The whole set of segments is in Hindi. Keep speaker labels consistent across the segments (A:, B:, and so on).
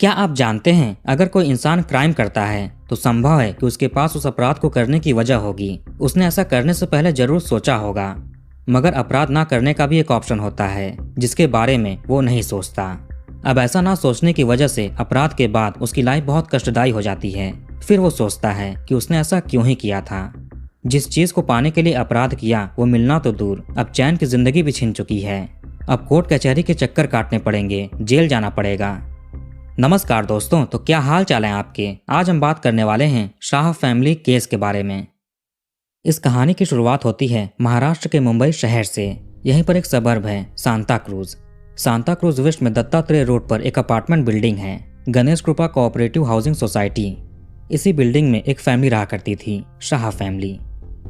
A: क्या आप जानते हैं, अगर कोई इंसान क्राइम करता है तो संभव है कि उसके पास उस अपराध को करने की वजह होगी। उसने ऐसा करने से पहले जरूर सोचा होगा। मगर अपराध ना करने का भी एक ऑप्शन होता है जिसके बारे में वो नहीं सोचता। अब ऐसा ना सोचने की वजह से अपराध के बाद उसकी लाइफ बहुत कष्टदायी हो जाती है। फिर वो सोचता है कि उसने ऐसा क्यों ही किया था। जिस चीज को पाने के लिए अपराध किया वो मिलना तो दूर, अब चैन की जिंदगी भी छिन चुकी है। अब कोर्ट कचहरी के चक्कर काटने पड़ेंगे, जेल जाना पड़ेगा। नमस्कार दोस्तों, तो क्या हाल चाल है आपके। आज हम बात करने वाले हैं शाह फैमिली केस के बारे में। इस कहानी की शुरुआत होती है महाराष्ट्र के मुंबई शहर से। यहीं पर एक सबर्ब है सांता क्रूज। सांता क्रूज वेस्ट में दत्तात्रेय रोड पर एक अपार्टमेंट बिल्डिंग है, गणेश कृपा कोऑपरेटिव हाउसिंग सोसाइटी। इसी बिल्डिंग में एक फैमिली रहा करती थी, शाह फैमिली।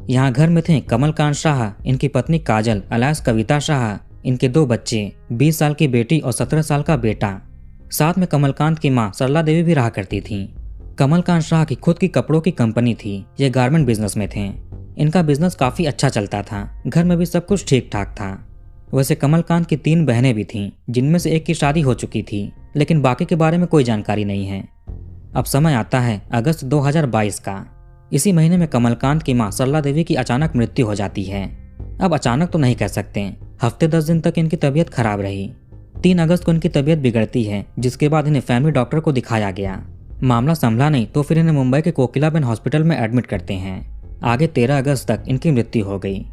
A: यहाँ घर में थे कमलकांत शाह, इनकी पत्नी काजल अलायस कविता शाह, इनके 2 बच्चे, 20 साल की बेटी और 17 साल का बेटा। साथ में कमलकांत की मां सरला देवी भी रहा करती थी। कमलकांत शाह की खुद की कपड़ों की कंपनी थी। ये गारमेंट बिजनेस में थे। इनका बिजनेस काफी अच्छा चलता था। घर में भी सब कुछ ठीक ठाक था। वैसे कमलकांत की 3 बहनें भी थीं, जिनमें से एक की शादी हो चुकी थी, लेकिन बाकी के बारे में कोई जानकारी नहीं है। अब समय आता है अगस्त 2022 का। इसी महीने में कमलकांत की मां सरला देवी की अचानक मृत्यु हो जाती है। अब अचानक तो नहीं कह सकते, हफ्ते 10 दिन तक इनकी तबीयत खराब रही। 3 अगस्त को इनकी तबीयत बिगड़ती है, जिसके बाद इन्हें फैमिली डॉक्टर को दिखाया गया। मामला संभला नहीं तो फिर इन्हें मुंबई के कोकिलाबेन हॉस्पिटल में एडमिट करते हैं। आगे 13 अगस्त तक इनकी मृत्यु हो गई।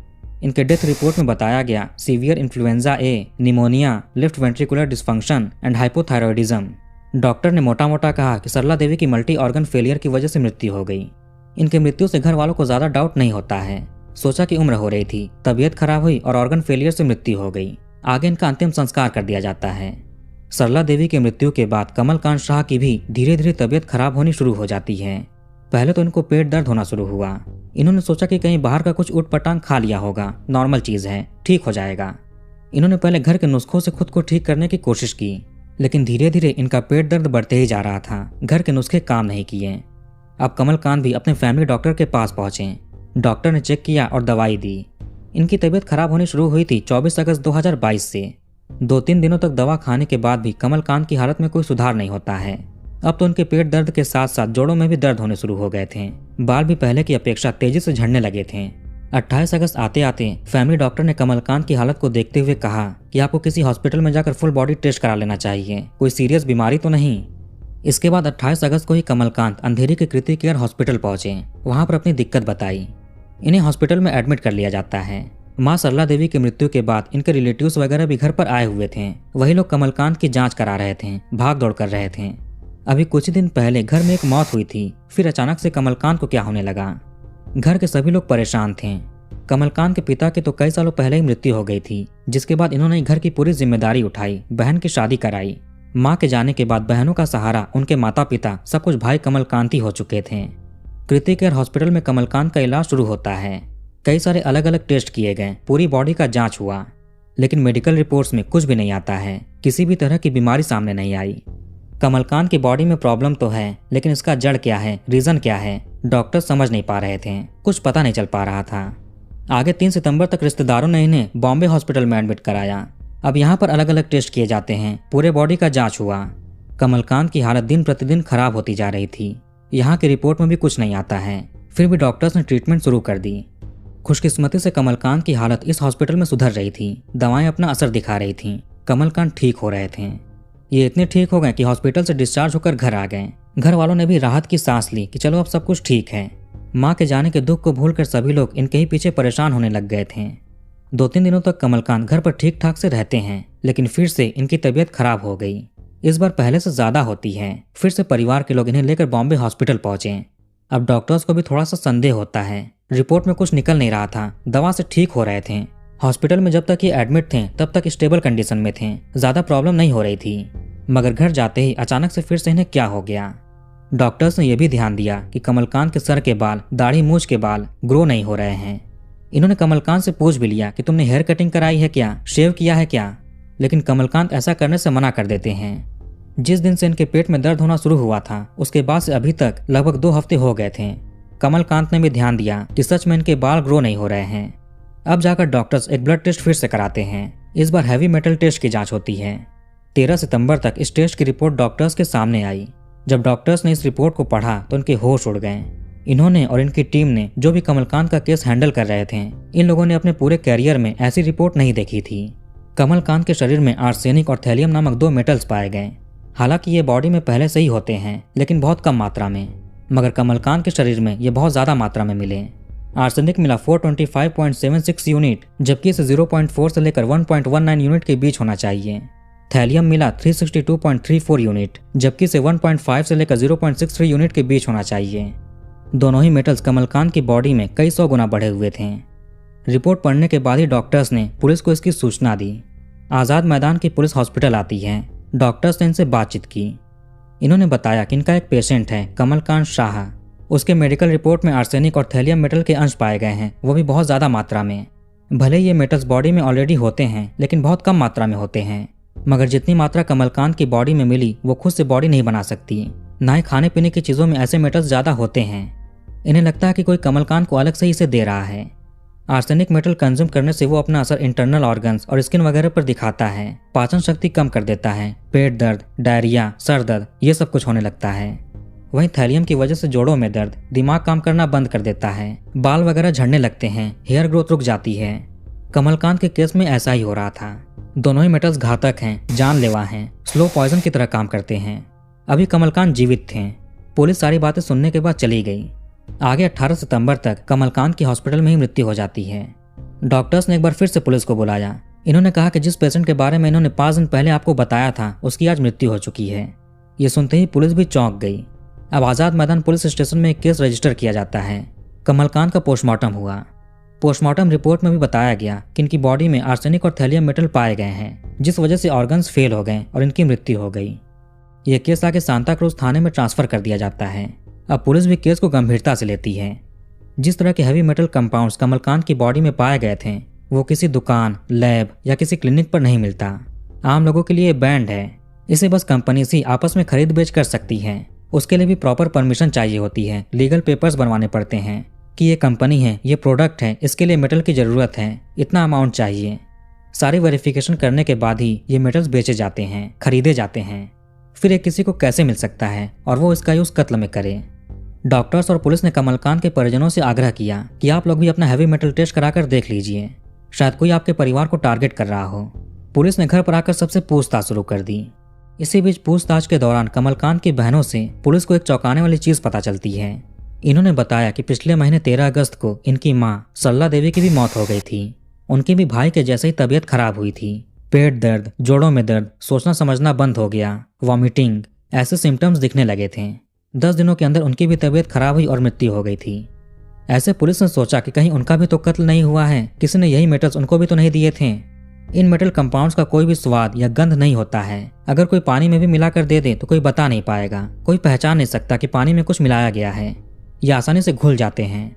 A: इनके डेथ रिपोर्ट में बताया गया severe influenza A, pneumonia, left ventricular dysfunction and hypothyroidism. Doctor ने मोटा मोटा कहा कि सरला देवी की मल्टी ऑर्गन फेलियर की वजह से मृत्यु हो गई। इनकी मृत्यु से घर वालों को ज्यादा डाउट नहीं होता है। सोचा कि उम्र हो रही थी, तबीयत खराब हुई और ऑर्गन फेलियर से मृत्यु हो गई। आगे इनका अंतिम संस्कार कर दिया जाता है। सरला देवी की मृत्यु के बाद कमलकांत शाह की भी धीरे धीरे तबीयत खराब होनी शुरू हो जाती है। पहले तो इनको पेट दर्द होना शुरू हुआ। इन्होंने सोचा कि कहीं बाहर का कुछ ऊटपटांग खा लिया होगा, नॉर्मल चीज है, ठीक हो जाएगा। इन्होंने पहले घर के नुस्खों से खुद को ठीक करने की कोशिश की, लेकिन धीरे धीरे इनका पेट दर्द बढ़ते ही जा रहा था। घर के नुस्खे काम नहीं किए। अब कमलकांत भी अपने फैमिली डॉक्टर के पास पहुंचे। डॉक्टर ने चेक किया और दवाई दी। इनकी तबीयत खराब होनी शुरू हुई थी 24 अगस्त 2022 से। 2-3 दिनों तक दवा खाने के बाद भी कमलकांत की हालत में कोई सुधार नहीं होता है। अब तो उनके पेट दर्द के साथ साथ जोड़ों में भी दर्द होने शुरू हो गए थे। बाल भी पहले की अपेक्षा तेजी से झड़ने लगे थे। 28 अगस्त आते आते फैमिली डॉक्टर ने कमलकांत की हालत को देखते हुए कहा कि आपको किसी हॉस्पिटल में जाकर फुल बॉडी टेस्ट करा लेना चाहिए, कोई सीरियस बीमारी तो नहीं। इसके बाद 28 अगस्त को ही कमलकांत अंधेरी के कृति केयर हॉस्पिटल पहुंचे। वहां पर अपनी दिक्कत बताई। इन्हें हॉस्पिटल में एडमिट कर लिया जाता है। मां सरला देवी की मृत्यु के बाद इनके रिलेटिव्स वगैरह भी घर पर आए हुए थे। वही लोग कमलकांत की जांच करा रहे थे, भाग दौड़ कर रहे थे। अभी कुछ दिन पहले घर में एक मौत हुई थी, फिर अचानक से कमलकांत को क्या होने लगा। घर के सभी लोग परेशान थे। कमलकांत के पिता की तो कई सालों पहले ही मृत्यु हो गई थी, जिसके बाद इन्होंने घर की पूरी जिम्मेदारी उठाई, बहन की शादी कराई। माँ के जाने के बाद बहनों का सहारा, उनके माता पिता, सब कुछ भाई कमलकांत ही हो चुके थे। कृति केयर हॉस्पिटल में कमलकांत का इलाज शुरू होता है। कई सारे अलग अलग टेस्ट किए गए, पूरी बॉडी का जांच हुआ, लेकिन मेडिकल रिपोर्ट्स में कुछ भी नहीं आता है। किसी भी तरह की बीमारी सामने नहीं आई। कमलकांत की बॉडी में प्रॉब्लम तो है, लेकिन इसका जड़ क्या है, रीजन क्या है, डॉक्टर समझ नहीं पा रहे थे। कुछ पता नहीं चल पा रहा था। आगे 3 सितंबर तक रिश्तेदारों ने इन्हें बॉम्बे हॉस्पिटल में एडमिट कराया। अब यहाँ पर अलग अलग टेस्ट किए जाते हैं, पूरे बॉडी का जांच हुआ। कमलकांत की हालत दिन प्रतिदिन खराब होती जा रही थी। यहाँ की रिपोर्ट में भी कुछ नहीं आता है। फिर भी डॉक्टर्स ने ट्रीटमेंट शुरू कर दी। खुशकिस्मती से कमलकांत की हालत इस हॉस्पिटल में सुधर रही थी। दवाएं अपना असर दिखा रही थीं। कमलकांत ठीक हो रहे थे। ये इतने ठीक हो गए कि हॉस्पिटल से डिस्चार्ज होकर घर आ गए। घर वालों ने भी राहत की सांस ली कि चलो अब सब कुछ ठीक है। माँ के जाने के दुख को भूलकर सभी लोग इनके ही पीछे परेशान होने लग गए थे। 2-3 दिनों तक कमलकांत घर पर ठीक ठाक से रहते हैं, लेकिन फिर से इनकी तबीयत खराब हो गई। इस बार पहले से ज्यादा होती है। फिर से परिवार के लोग इन्हें लेकर बॉम्बे हॉस्पिटल पहुंचे। अब डॉक्टर्स को भी थोड़ा सा संदेह होता है। रिपोर्ट में कुछ निकल नहीं रहा था, दवा से ठीक हो रहे थे। हॉस्पिटल में जब तक ये एडमिट थे तब तक स्टेबल कंडीशन में थे, ज्यादा प्रॉब्लम नहीं हो रही थी। मगर घर जाते ही अचानक से फिर से इन्हें क्या हो गया। डॉक्टर्स ने यह भी ध्यान दिया कि कमलकांत के सर के बाल, दाढ़ी मूंछ के बाल ग्रो नहीं हो रहे हैं। इन्होंने कमलकांत से पूछ भी लिया कि तुमने हेयर कटिंग कराई है क्या, शेव किया है क्या, लेकिन कमलकांत ऐसा करने से मना कर देते हैं। जिस दिन से इनके पेट में दर्द होना शुरू हुआ था, उसके बाद से अभी तक लगभग 2 हफ्ते हो गए थे। कमलकांत ने भी ध्यान दिया कि सच में इनके बाल ग्रो नहीं हो रहे हैं। अब जाकर डॉक्टर्स एक ब्लड टेस्ट फिर से कराते हैं। इस बार हैवी मेटल टेस्ट की जांच होती है। 13 सितंबर तक इस टेस्ट की रिपोर्ट डॉक्टर्स के सामने आई। जब डॉक्टर्स ने इस रिपोर्ट को पढ़ा तो उनके होश उड़ गए। इन्होंने और इनकी टीम ने जो भी कमलकांत का केस हैंडल कर रहे थे, इन लोगों ने अपने पूरे कैरियर में ऐसी रिपोर्ट नहीं देखी थी। कमलकांत के शरीर में आर्सेनिक और थैलियम नामक 2 मेटल्स पाए गए। हालांकि ये बॉडी में पहले से ही होते हैं, लेकिन बहुत कम मात्रा में। मगर कमलकांत के शरीर में ये बहुत ज़्यादा मात्रा में मिले। आर्सेनिक मिला 425.76 यूनिट, जबकि इसे 0.4 से लेकर 1.19 यूनिट के बीच होना चाहिए। थैलियम मिला 362.34 यूनिट, जबकि इसे 1.5 से लेकर 0.63 यूनिट के बीच होना चाहिए। दोनों ही मेटल्स कमलकांत की बॉडी में कई 100 गुना बढ़े हुए थे। रिपोर्ट पढ़ने के बाद ही डॉक्टर्स ने पुलिस को इसकी सूचना दी। आज़ाद मैदान की पुलिस हॉस्पिटल आती है। डॉक्टर्स ने इनसे बातचीत की। इन्होंने बताया कि इनका एक पेशेंट है कमलकांत शाह। उसके मेडिकल रिपोर्ट में आर्सेनिक और थैलियम मेटल के अंश पाए गए हैं, वो भी बहुत ज़्यादा मात्रा में। भले ये मेटल्स बॉडी में ऑलरेडी होते हैं, लेकिन बहुत कम मात्रा में होते हैं। मगर जितनी मात्रा कमलकांत की बॉडी में मिली, वो खुद से बॉडी नहीं बना सकती। ना ही खाने पीने की चीज़ों में ऐसे मेटल्स ज़्यादा होते हैं। इन्हें लगता है कि कोई कमलकांत को अलग से इसे दे रहा है। आर्सेनिक मेटल कंज्यूम करने से वो अपना असर इंटरनल ऑर्गन्स और स्किन वगैरह पर दिखाता है। पाचन शक्ति कम कर देता है, पेट दर्द, डायरिया, सर दर्द, ये सब कुछ होने लगता है। वहीं थैलियम की वजह से जोड़ों में दर्द, दिमाग काम करना बंद कर देता है, बाल वगैरह झड़ने लगते हैं, हेयर ग्रोथ रुक जाती है। कमलकांत के केस में ऐसा ही हो रहा था। दोनों ही मेटल्स घातक हैं, जानलेवा हैं, स्लो पॉइजन की तरह काम करते हैं। अभी कमलकांत जीवित थे। पुलिस सारी बातें सुनने के बाद चली गई। आगे 18 सितंबर तक कमलकांत की हॉस्पिटल में ही मृत्यु हो जाती है। डॉक्टर्स ने एक बार फिर से पुलिस को बुलाया। इन्होंने कहा कि जिस पेशेंट के बारे में इन्होंने 5 दिन पहले आपको बताया था, उसकी आज मृत्यु हो चुकी है। ये सुनते ही पुलिस भी चौंक गई। अब आज़ाद मैदान पुलिस स्टेशन में एक केस रजिस्टर किया जाता है। कमलकांत का पोस्टमार्टम हुआ। पोस्टमार्टम रिपोर्ट में भी बताया गया कि इनकी बॉडी में आर्सेनिक और थैलियम मेटल पाए गए हैं, जिस वजह से ऑर्गन्स फेल हो गए और इनकी मृत्यु हो गई। यह केस आगे सांता क्रूज थाने में ट्रांसफर कर दिया जाता है। अब पुलिस भी केस को गंभीरता से लेती है। जिस तरह के हैवी मेटल कंपाउंड्स कमलकांत की बॉडी में पाए गए थे, वो किसी दुकान, लैब या किसी क्लिनिक पर नहीं मिलता। आम लोगों के लिए बैंड है। इसे बस कंपनी ही आपस में खरीद बेच कर सकती है। उसके लिए भी प्रॉपर परमिशन चाहिए होती है, लीगल पेपर्स बनवाने पड़ते हैं कि ये कंपनी है, ये प्रोडक्ट है, इसके लिए मेटल की ज़रूरत है, इतना अमाउंट चाहिए। सारी वेरिफिकेशन करने के बाद ही ये मेटल्स बेचे जाते हैं, खरीदे जाते हैं। फिर ये किसी को कैसे मिल सकता है और वो इसका यूज़ कत्ल में करे। डॉक्टर्स और पुलिस ने कमलकांत के परिजनों से आग्रह किया कि आप लोग भी अपना हैवी मेटल टेस्ट कराकर देख लीजिए, शायद कोई आपके परिवार को टारगेट कर रहा हो। पुलिस ने घर पर आकर सबसे पूछताछ शुरू कर दी। इसी बीच पूछताछ के दौरान कमलकांत की बहनों से पुलिस को एक चौंकाने वाली चीज़ पता चलती है। इन्होंने बताया कि पिछले महीने 13 अगस्त को इनकी मां सरला देवी की भी मौत हो गई थी। उनकी भी भाई के जैसे ही तबीयत खराब हुई थी। पेट दर्द, जोड़ों में दर्द, सोचना समझना बंद हो गया, वॉमिटिंग, ऐसे सिम्टम्स दिखने लगे थे। 10 दिनों के अंदर उनकी भी तबीयत खराब हुई और मृत्यु हो गई थी। ऐसे पुलिस ने सोचा कि कहीं उनका भी तो कत्ल नहीं हुआ है, किसी ने यही मेटल्स उनको भी तो नहीं दिए थे। इन मेटल कंपाउंड्स का कोई भी स्वाद या गंध नहीं होता है। अगर कोई पानी में भी मिलाकर दे दे तो कोई बता नहीं पाएगा, कोई पहचान नहीं सकता कि पानी में कुछ मिलाया गया है। ये आसानी से घुल जाते हैं।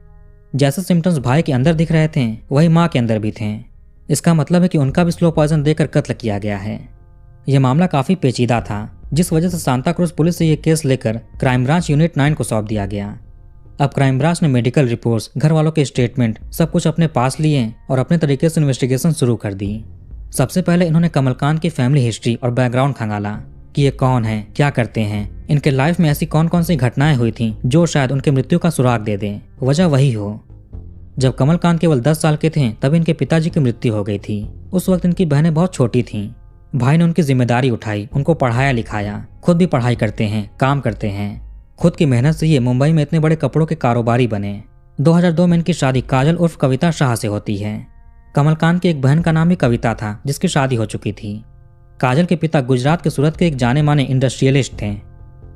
A: जैसे सिम्टम्स भाई के अंदर दिख रहे थे, वही माँ के अंदर भी थे। इसका मतलब है कि उनका भी स्लो पॉइजन देकर कत्ल किया गया है। यह मामला काफी पेचीदा था, जिस वजह से सांता क्रूज पुलिस से यह केस लेकर क्राइम ब्रांच यूनिट 9 को सौंप दिया गया। अब क्राइम ब्रांच ने मेडिकल रिपोर्ट्स, घर वालों के स्टेटमेंट, सब कुछ अपने पास लिए और अपने तरीके से इन्वेस्टिगेशन शुरू कर दी। सबसे पहले इन्होंने कमलकांत की फैमिली हिस्ट्री और बैकग्राउंड खंगाला कि ये कौन है, क्या करते हैं, इनके लाइफ में ऐसी कौन कौन सी घटनाएं हुई थी जो शायद उनके मृत्यु का सुराग दे दें, वजह वही हो। जब कमलकांत केवल 10 साल के थे तब इनके पिताजी की मृत्यु हो गई थी। उस वक्त इनकी बहनें बहुत छोटी थीं। भाई ने उनकी जिम्मेदारी उठाई, उनको पढ़ाया लिखाया, खुद भी पढ़ाई करते हैं, काम करते हैं। खुद की मेहनत से ये मुंबई में इतने बड़े कपड़ों के कारोबारी बने। 2002 में इनकी शादी काजल उर्फ कविता शाह से होती है। कमलकांत की एक बहन का नाम भी कविता था, जिसकी शादी हो चुकी थी। काजल के पिता गुजरात के सूरत के एक जाने माने इंडस्ट्रियलिस्ट थे।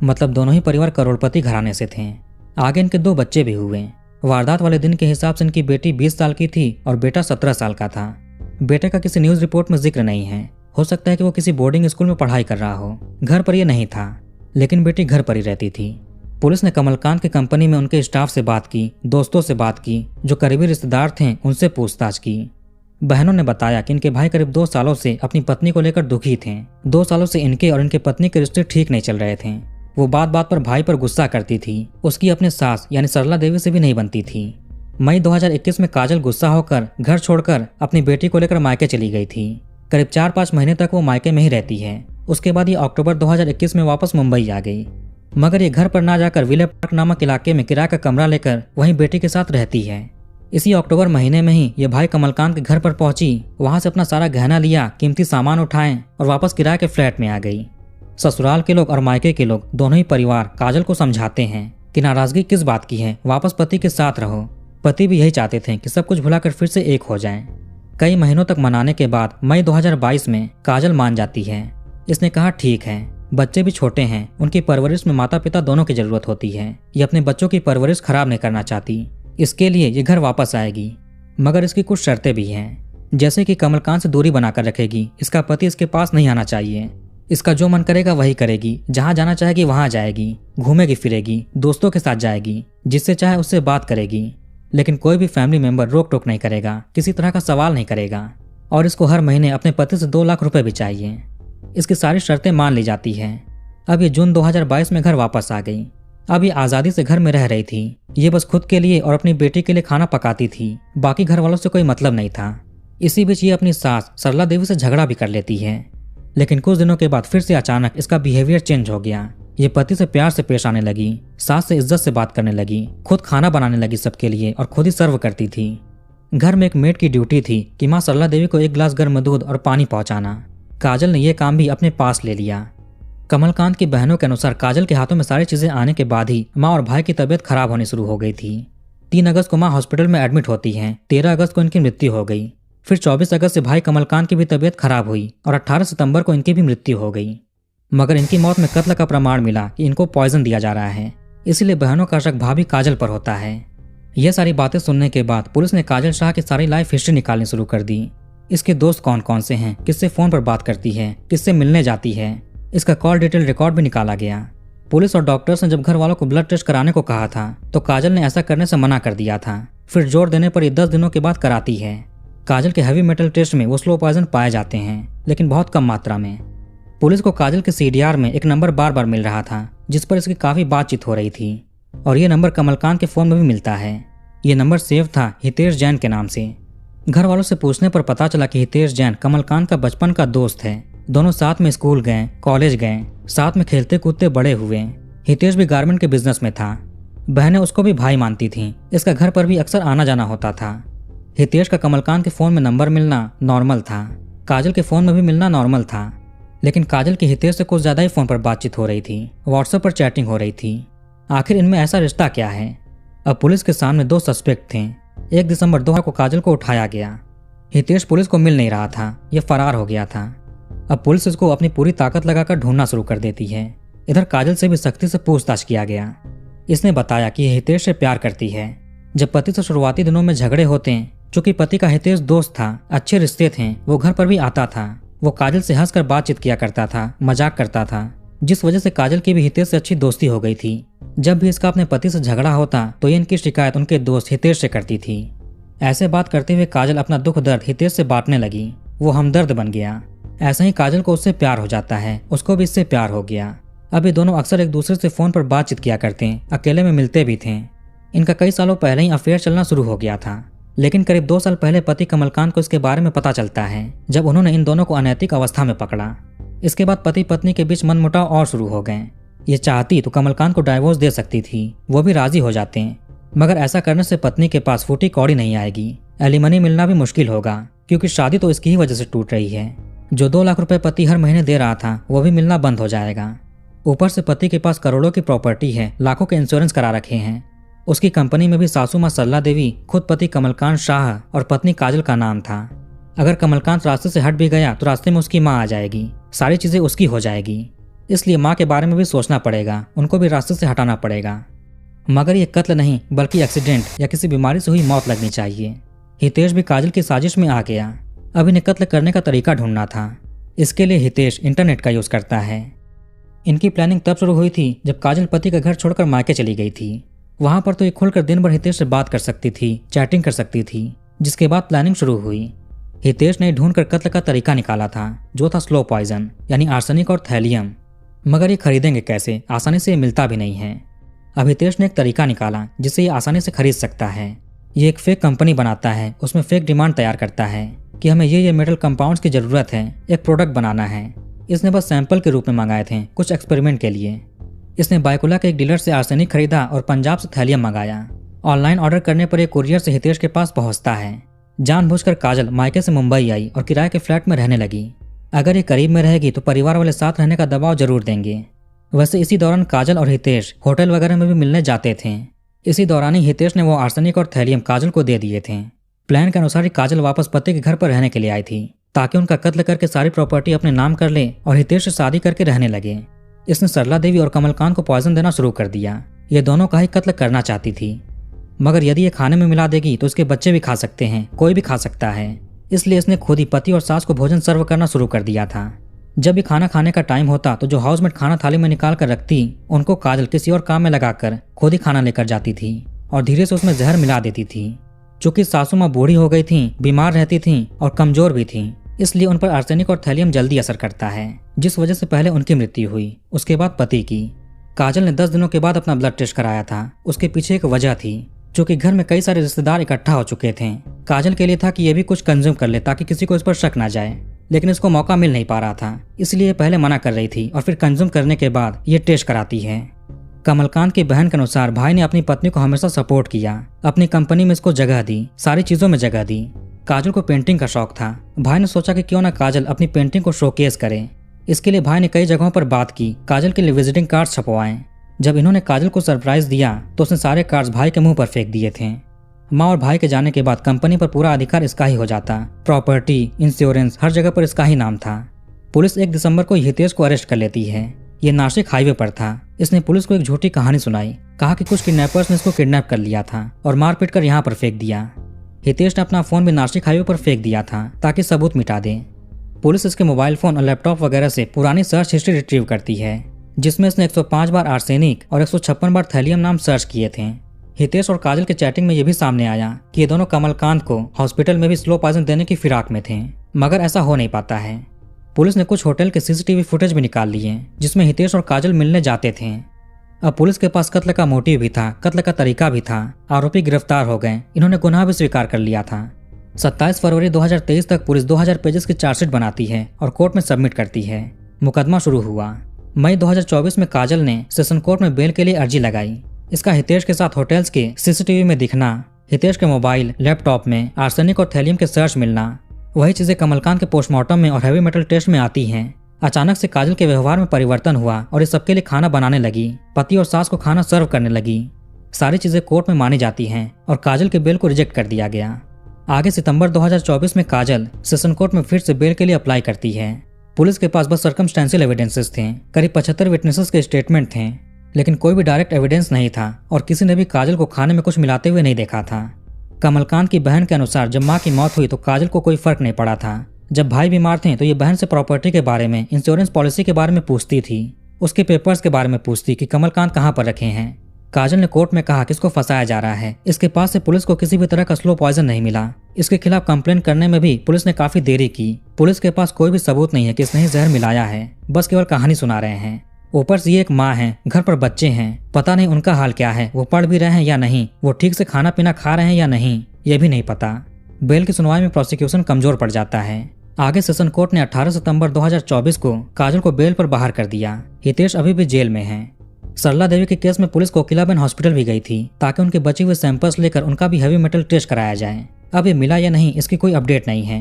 A: मतलब दोनों ही परिवार करोड़पति घराने से थे। आगे इनके 2 बच्चे भी हुए। वारदात वाले दिन के हिसाब से इनकी बेटी 20 साल की थी और बेटा 17 साल का था। बेटे का किसी न्यूज़ रिपोर्ट में जिक्र नहीं है। हो सकता है कि वो किसी बोर्डिंग स्कूल में पढ़ाई कर रहा हो। घर पर यह नहीं था, लेकिन बेटी घर पर ही रहती थी। पुलिस ने कमलकांत की कंपनी में उनके स्टाफ से बात की, दोस्तों से बात की, जो करीबी रिश्तेदार थे उनसे पूछताछ की। बहनों ने बताया कि इनके भाई करीब 2 सालों से अपनी पत्नी को लेकर दुखी थे। 2 सालों से इनके और इनके पत्नी के रिश्ते ठीक नहीं चल रहे थे। वो बात बात पर भाई पर गुस्सा करती थी। उसकी अपने सास यानी सरला देवी से भी नहीं बनती थी। मई 2021 में काजल गुस्सा होकर घर छोड़कर अपनी बेटी को लेकर मायके चली गई थी। करीब 4-5 महीने तक वो मायके में ही रहती है। उसके बाद ये अक्टूबर 2021 में वापस मुंबई आ गई, मगर ये घर पर ना जाकर विले पार्क नामक इलाके में किराए का कमरा लेकर वहीं बेटी के साथ रहती है। इसी अक्टूबर महीने में ही ये भाई कमलकांत के घर पर पहुंची, वहां से अपना सारा गहना लिया, कीमती सामान उठाए और वापस किराए के फ्लैट में आ गई। ससुराल के लोग और मायके के लोग दोनों ही परिवार काजल को समझाते हैं कि नाराजगी किस बात की है, वापस पति के साथ रहो। पति भी यही चाहते थे कि सब कुछ भुलाकर फिर से एक हो जाएं। कई महीनों तक मनाने के बाद मई 2022 में काजल मान जाती है। इसने कहा ठीक है, बच्चे भी छोटे हैं, उनकी परवरिश में माता पिता दोनों की जरूरत होती है। ये अपने बच्चों की परवरिश खराब नहीं करना चाहती, इसके लिए ये घर वापस आएगी, मगर इसकी कुछ शर्तें भी हैं, जैसे कि कमलकांत से दूरी बनाकर रखेगी, इसका पति इसके पास नहीं आना चाहिए, इसका जो मन करेगा वही करेगी, जहां जाना चाहेगी वहां जाएगी, घूमेगी फिरेगी, दोस्तों के साथ जाएगी, जिससे चाहे उससे बात करेगी, लेकिन कोई भी फैमिली मेंबर रोक टोक नहीं करेगा, किसी तरह का सवाल नहीं करेगा, और इसको हर महीने अपने पति से 2 लाख रुपए भी चाहिए। इसकी सारी शर्तें मान ली जाती हैं। अब ये जून 2022 में घर वापस आ गई। अब ये आज़ादी से घर में रह रही थी। ये बस खुद के लिए और अपनी बेटी के लिए खाना पकाती थी, बाकी घर वालों से कोई मतलब नहीं था। इसी बीच ये अपनी सास सरला देवी से झगड़ा भी कर लेती है, लेकिन कुछ दिनों के बाद फिर से अचानक इसका बिहेवियर चेंज हो गया। ये पति से प्यार से पेश आने लगी, सास से इज्जत से बात करने लगी, खुद खाना बनाने लगी सबके लिए और खुद ही सर्व करती थी। घर में एक मेड की ड्यूटी थी कि माँ सरला देवी को 1 गिलास गर्म दूध और पानी पहुंचाना। काजल ने यह काम भी अपने पास ले लिया। कमलकांत की बहनों के अनुसार काजल के हाथों में सारी चीजें आने के बाद ही माँ और भाई की तबीयत खराब होनी शुरू हो गई थी। 3 अगस्त को माँ हॉस्पिटल में एडमिट होती हैं, 13 अगस्त को इनकी मृत्यु हो गई। फिर 24 अगस्त से भाई कमलकांत की भी तबीयत खराब हुई और 18 सितंबर को इनकी भी मृत्यु हो गई। मगर इनकी मौत में कत्ल का प्रमाण मिला कि इनको पॉइजन दिया जा रहा है, इसलिए बहनों का शक भाभी काजल पर होता है। यह सारी बातें सुनने के बाद पुलिस ने काजल शाह की सारी लाइफ हिस्ट्री निकालनी शुरू कर दी। इसके दोस्त कौन कौन से हैं, किससे फोन पर बात करती है, किससे मिलने जाती है, इसका कॉल डिटेल रिकॉर्ड भी निकाला गया। पुलिस और डॉक्टर्स ने जब घर वालों को ब्लड टेस्ट कराने को कहा था तो काजल ने ऐसा करने से मना कर दिया था। फिर जोर देने पर ये 10 दिनों के बाद कराती है। काजल के हैवी मेटल टेस्ट में वो स्लो पॉइजन पाए जाते हैं, लेकिन बहुत कम मात्रा में। पुलिस को काजल के CDR में एक नंबर बार बार मिल रहा था, जिस पर इसकी काफी बातचीत हो रही थी, और ये नंबर कमलकांत के फोन में भी मिलता है। ये नंबर सेव था हितेश जैन के नाम से। घर वालों से पूछने पर पता चला कि हितेश जैन कमलकांत का बचपन का दोस्त है। दोनों साथ में स्कूल गए, कॉलेज गए, साथ में खेलते कूदते बड़े हुए। हितेश भी गारमेंट के बिजनेस में था। बहनें उसको भी भाई मानती थीं। इसका घर पर भी अक्सर आना जाना होता था। हितेश का कमलकांत के फोन में नंबर मिलना नॉर्मल था, काजल के फोन में भी मिलना नॉर्मल था, लेकिन काजल की हितेश से कुछ ज्यादा ही फोन पर बातचीत हो रही थी, व्हाट्सएप पर चैटिंग हो रही थी। आखिर इनमें ऐसा रिश्ता क्या है? अब पुलिस के सामने 2 सस्पेक्ट थे। 1 दिसंबर 2000 को काजल को उठाया गया। हितेश पुलिस को मिल नहीं रहा था, यह फरार हो गया था। अब पुलिस इसको अपनी पूरी ताकत लगाकर ढूंढना शुरू कर देती है। इधर काजल से भी सख्ती से पूछताछ किया गया। इसने बताया कि हितेश से प्यार करती है। जब पति से शुरुआती दिनों में झगड़े होते हैं, चूंकि पति का हितेश दोस्त था, अच्छे रिश्ते थे, वो घर पर भी आता था। वो काजल से हंसकर बातचीत किया करता था, मजाक करता था, जिस वजह से काजल की भी हितेश से अच्छी दोस्ती हो गई थी। जब भी इसका अपने पति से झगड़ा होता तो ये इनकी शिकायत उनके दोस्त हितेश से करती थी। ऐसे बात करते हुए काजल अपना दुख दर्द हितेश से बांटने लगी। वो हमदर्द बन गया। ऐसा ही काजल को उससे प्यार हो जाता है, उसको भी इससे प्यार हो गया। अब ये दोनों अक्सर एक दूसरे से फोन पर बातचीत किया करते, अकेले में मिलते भी थे। इनका कई सालों पहले ही अफेयर चलना शुरू हो गया था, लेकिन करीब 2 साल पहले पति कमलकांत को इसके बारे में पता चलता है, जब उन्होंने इन दोनों को अनैतिक अवस्था में पकड़ा। इसके बाद पति पत्नी के बीच मनमुटाव और शुरू हो गए। ये चाहती तो कमलकांत को डाइवोर्स दे सकती थी, वो भी राजी हो जाते हैं, मगर ऐसा करने से पत्नी के पास फूटी कौड़ी नहीं आएगी। एलिमनी मिलना भी मुश्किल होगा, क्योंकि शादी तो इसकी ही वजह से टूट रही है। जो 2 लाख रुपए पति हर महीने दे रहा था, वो भी मिलना बंद हो जाएगा। ऊपर से पति के पास करोड़ों की प्रॉपर्टी है, लाखों के इंश्योरेंस करा रखे हैं। उसकी कंपनी में भी सासू माँ सरला देवी, खुद पति कमलकांत शाह और पत्नी काजल का नाम था। अगर कमलकांत रास्ते से हट भी गया तो रास्ते में उसकी माँ आ जाएगी, सारी चीजें उसकी हो जाएगी। इसलिए माँ के बारे में भी सोचना पड़ेगा, उनको भी रास्ते से हटाना पड़ेगा। मगर ये कत्ल नहीं, बल्कि एक्सीडेंट या किसी बीमारी से हुई मौत लगनी चाहिए। हितेश भी काजल की साजिश में आ गया। अब इन्हें कत्ल करने का तरीका ढूंढना था। इसके लिए हितेश इंटरनेट का यूज करता है। इनकी प्लानिंग तब शुरू हुई थी जब काजल पति का घर छोड़कर मायके चली गई थी। वहां पर तो ये खुलकर दिन भर हितेश से बात कर सकती थी, चैटिंग कर सकती थी, जिसके बाद प्लानिंग शुरू हुई। हितेश ने ढूंढकर कत्ल का तरीका निकाला था, जो था स्लो पॉइजन, यानी आर्सेनिक और थैलियम। मगर ये खरीदेंगे कैसे? आसानी से ये मिलता भी नहीं है। अब हितेश ने एक तरीका निकाला जिससे ये आसानी से खरीद सकता है। ये एक फेक कंपनी बनाता है, उसमें फेक डिमांड तैयार करता है कि हमें ये मेटल कंपाउंड्स की जरूरत है, एक प्रोडक्ट बनाना है। इसने बस सैंपल के रूप में मंगाए थे, कुछ एक्सपेरिमेंट के लिए। इसने बायकुला के एक डीलर से आर्सेनिक खरीदा और पंजाब से थैलियम मंगाया। ऑनलाइन ऑर्डर करने पर एक कुरियर से हितेश के पास पहुंचता है। जानबूझकर काजल मायके से मुंबई आई और किराए के फ्लैट में रहने लगी। अगर ये करीब में रहेगी तो परिवार वाले साथ रहने का दबाव जरूर देंगे। वैसे इसी दौरान काजल और हितेश होटल वगैरह में भी मिलने जाते थे। इसी दौरान ही हितेश ने वो आर्सेनिक और थैलियम काजल को दे दिए थे। प्लान के अनुसार ही काजल वापस पति के घर पर रहने के लिए आई थी ताकि उनका कत्ल करके सारी प्रॉपर्टी अपने नाम कर ले और हितेश से शादी करके रहने लगे। इसने सरला देवी और कमलकांत को पॉइजन देना शुरू कर दिया। ये दोनों का ही कत्ल करना चाहती थी, मगर यदि ये खाने में मिला देगी तो उसके बच्चे भी खा सकते हैं, कोई भी खा सकता है। इसलिए इसने खुद ही पति और सास को भोजन सर्व करना शुरू कर दिया था। जब भी खाना खाने का टाइम होता तो जो हाउसमेट खाना थाली में निकाल कर रखती, उनको काजल किसी और काम में लगाकर खुद ही खाना लेकर जाती थी और धीरे से उसमें जहर मिला देती थी। चूंकि सासू माँ बूढ़ी हो गई थी, बीमार रहती थी और कमजोर भी थी, इसलिए उन पर आर्सेनिक और थैलियम जल्दी असर करता है, जिस वजह से पहले उनकी मृत्यु हुई, उसके बाद पति की। काजल ने 10 दिनों के बाद अपना ब्लड टेस्ट कराया था। उसके पीछे एक वजह थी, क्योंकि घर में कई सारे रिश्तेदार इकट्ठा हो चुके थे। काजल के लिए था कि ये भी कुछ कंज्यूम कर ले ताकि किसी को इस पर शक ना जाए, लेकिन इसको मौका मिल नहीं पा रहा था, इसलिए पहले मना कर रही थी और फिर कंज्यूम करने के बाद ये टेस्ट कराती है। कमलकांत की बहन के अनुसार भाई ने अपनी पत्नी को हमेशा सपोर्ट किया, अपनी कंपनी में इसको जगह दी, सारी चीजों में जगह दी। काजल को पेंटिंग का शौक था। भाई ने सोचा कि क्यों ना काजल अपनी पेंटिंग को शोकेस करे। इसके लिए भाई ने कई जगहों पर बात की, काजल के लिए विजिटिंग कार्ड छपवाएं। जब इन्होंने काजल को सरप्राइज दिया तो उसने सारे कार्ड्स भाई के मुंह पर फेंक दिए थे। माँ और भाई के जाने के बाद कंपनी पर पूरा अधिकार इसका ही हो जाता। प्रॉपर्टी, इंश्योरेंस, हर जगह पर इसका ही नाम था। पुलिस 1 दिसंबर को हितेश को अरेस्ट कर लेती है। ये नासिक हाईवे पर था। इसने पुलिस को एक झूठी कहानी सुनाई, कहा कि कुछ किडनैपर्स ने इसको किडनैप कर लिया था और मारपीट कर यहाँ पर फेंक दिया। हितेश ने अपना फोन भी नासिक हाईवे पर फेंक दिया था ताकि सबूत मिटा दे। पुलिस इसके मोबाइल फोन और लैपटॉप वगैरह से पुरानी सर्च हिस्ट्री रिट्रीव करती है, जिसमें इसने 105 बार आर्सेनिक और 156 बार थैलियम नाम सर्च किए थे। हितेश और काजल के चैटिंग में यह भी सामने आया कि ये दोनों कमलकांत को हॉस्पिटल में भी स्लो पॉइजन देने की फिराक में थे, मगर ऐसा हो नहीं पाता है। पुलिस ने कुछ होटल के सीसीटीवी फुटेज भी निकाल लिए जिसमें हितेश और काजल मिलने जाते थे। अब पुलिस के पास कत्ल का मोटिव भी था, कत्ल का तरीका भी था। आरोपी गिरफ्तार हो गए, इन्होंने गुनाह भी स्वीकार कर लिया था। 27 फरवरी 2023 तक पुलिस 2000 पेजेस की चार्जशीट बनाती है और कोर्ट में सबमिट करती है। मुकदमा शुरू हुआ। मई 2024 में काजल ने सेशन कोर्ट में बेल के लिए अर्जी लगाई। इसका हितेश के साथ होटल्स के सीसीटीवी में दिखना, हितेश के मोबाइल, लैपटॉप में आर्सेनिक और थैलियम के सर्च मिलना, वही चीजें कमलकांत के पोस्टमार्टम में और हैवी मेटल टेस्ट में आती हैं। अचानक से काजल के व्यवहार में परिवर्तन हुआ और इस सबके लिए खाना बनाने लगी, पति और सास को खाना सर्व करने लगी। सारी चीजें कोर्ट में मानी जाती हैं और काजल के बेल को रिजेक्ट कर दिया गया। आगे सितंबर 2024 में काजल सेशन कोर्ट में फिर से बेल के लिए अप्लाई करती है। पुलिस के पास बस सर्कमस्टेंशियल एविडेंसेस थे, करीब 75 विटनेसेस के स्टेटमेंट थे, लेकिन कोई भी डायरेक्ट एविडेंस नहीं था और किसी ने भी काजल को खाने में कुछ मिलाते हुए नहीं देखा था। कमलकांत की बहन के अनुसार जब माँ की मौत हुई तो काजल को कोई फर्क नहीं पड़ा था। जब भाई बीमार थे तो ये बहन से प्रॉपर्टी के बारे में, इंश्योरेंस पॉलिसी के बारे में पूछती थी, उसके पेपर्स के बारे में पूछती कि कमलकांत कहाँ पर रखे हैं। काजल ने कोर्ट में कहा कि इसको फंसाया जा रहा है, इसके पास से पुलिस को किसी भी तरह का स्लो पॉइजन नहीं मिला। इसके खिलाफ कंप्लेंट करने में भी पुलिस ने काफी देरी की। पुलिस के पास कोई भी सबूत नहीं है कि इसने ही जहर मिलाया है, बस केवल कहानी सुना रहे हैं। ऊपर से ये एक माँ है, घर पर बच्चे हैं, पता नहीं उनका हाल क्या है, वो पढ़ भी रहे हैं या नहीं, वो ठीक से खाना पीना खा रहे हैं या नहीं, ये भी नहीं पता। बेल की सुनवाई में प्रोसिक्यूशन कमजोर पड़ जाता है। आगे सेशन कोर्ट ने 18 सितंबर 2024 को काजल को बेल पर बाहर कर दिया। हितेश अभी भी जेल में है। सरला देवी के केस में पुलिस कोकिलाबेन हॉस्पिटल भी गई थी ताकि उनके बचे हुए सैंपल्स लेकर उनका भी हैवी मेटल टेस्ट कराया जाए। अब ये मिला या नहीं इसकी कोई अपडेट नहीं है।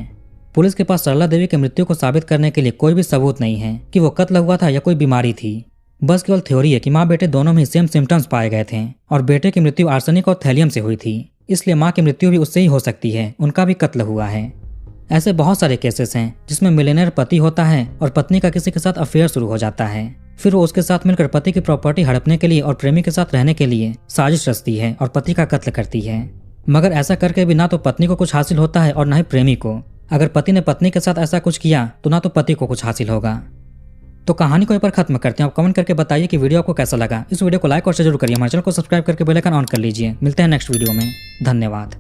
A: पुलिस के पास सरला देवी की मृत्यु को साबित करने के लिए कोई भी सबूत नहीं है कि वो कत्ल हुआ था या कोई बीमारी थी। बस केवल थ्योरी है कि माँ बेटे दोनों में सेम सिम्टम्स पाए गए थे और बेटे की मृत्यु आर्सेनिक और थैलियम से हुई थी, इसलिए माँ की मृत्यु भी उससे ही हो सकती है, उनका भी कत्ल हुआ है। ऐसे बहुत सारे केसेस हैं जिसमें मिलियनेयर पति होता है और पत्नी का किसी के साथ अफेयर शुरू हो जाता है, फिर वो उसके साथ मिलकर पति की प्रॉपर्टी हड़पने के लिए और प्रेमी के साथ रहने के लिए साजिश रचती है और पति का कत्ल करती है। मगर ऐसा करके भी ना तो पत्नी को कुछ हासिल होता है और ना ही प्रेमी को। अगर पति ने पत्नी के साथ ऐसा कुछ किया तो ना तो पति को कुछ हासिल होगा। तो कहानी को यहाँ पर खत्म करते हैं। आप कमेंट करके बताइए कि वीडियो आपको कैसा लगा। इस वीडियो को लाइक और शेयर जरूर करिए। हमारे चैनल को सब्सक्राइब करके बेल आइकन ऑन कर लीजिए। मिलते हैं नेक्स्ट वीडियो में। धन्यवाद।